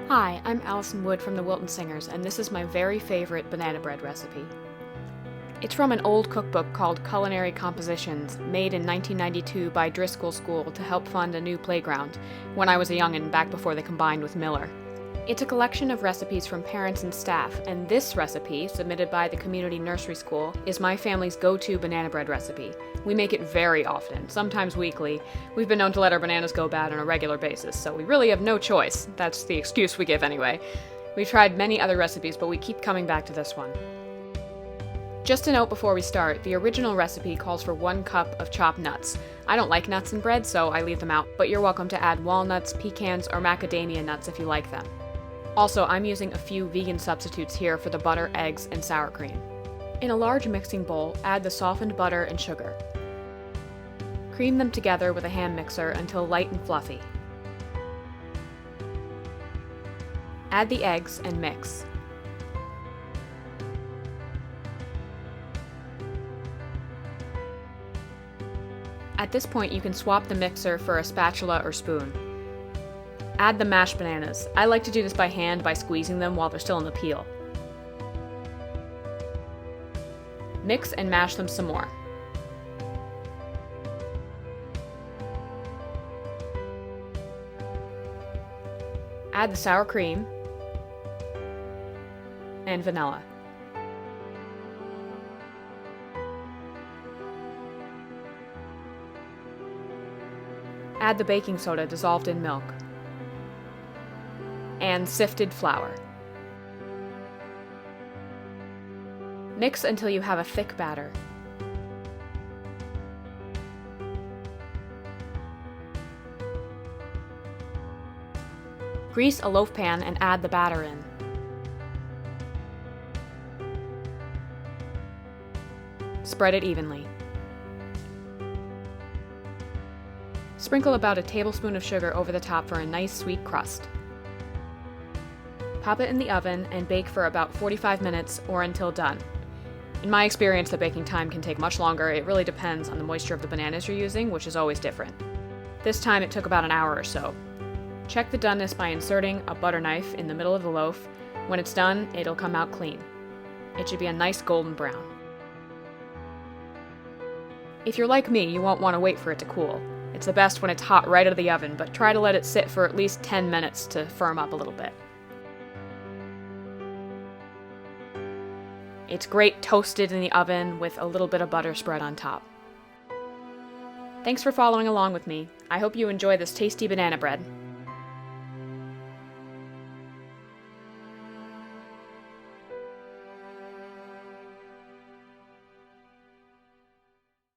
Hi, I'm Alison Wood from the Wilton Singers, and this is my very favorite banana bread recipe. It's from an old cookbook called Culinary Compositions, made in 1992 by Driscoll School to help fund a new playground, when I was a young'un back before they combined with Miller. It's a collection of recipes from parents and staff, and this recipe, submitted by the community nursery school, is my family's go-to banana bread recipe. We make it very often, sometimes weekly. We've been known to let our bananas go bad on a regular basis, so we really have no choice. That's the excuse we give anyway. We've tried many other recipes, but we keep coming back to this one. Just a note before we start, the original recipe calls for 1 cup of chopped nuts. I don't like nuts in bread, so I leave them out, but you're welcome to add walnuts, pecans, or macadamia nuts if you like them. Also, I'm using a few vegan substitutes here for the butter, eggs, and sour cream. In a large mixing bowl, add the softened butter and sugar. Cream them together with a hand mixer until light and fluffy. Add the eggs and mix. At this point, you can swap the mixer for a spatula or spoon. Add the mashed bananas. I like to do this by hand by squeezing them while they're still in the peel. Mix and mash them some more. Add the sour cream and vanilla. Add the baking soda dissolved in milk and sifted flour. Mix until you have a thick batter. Grease a loaf pan and add the batter in. Spread it evenly. Sprinkle about a tablespoon of sugar over the top for a nice sweet crust. Pop it in the oven and bake for about 45 minutes or until done. In my experience, the baking time can take much longer. It really depends on the moisture of the bananas you're using, which is always different. This time it took about an hour or so. Check the doneness by inserting a butter knife in the middle of the loaf. When it's done, it'll come out clean. It should be a nice golden brown. If you're like me, you won't want to wait for it to cool. It's the best when it's hot right out of the oven, but try to let it sit for at least 10 minutes to firm up a little bit. It's great toasted in the oven with a little bit of butter spread on top. Thanks for following along with me. I hope you enjoy this tasty banana bread.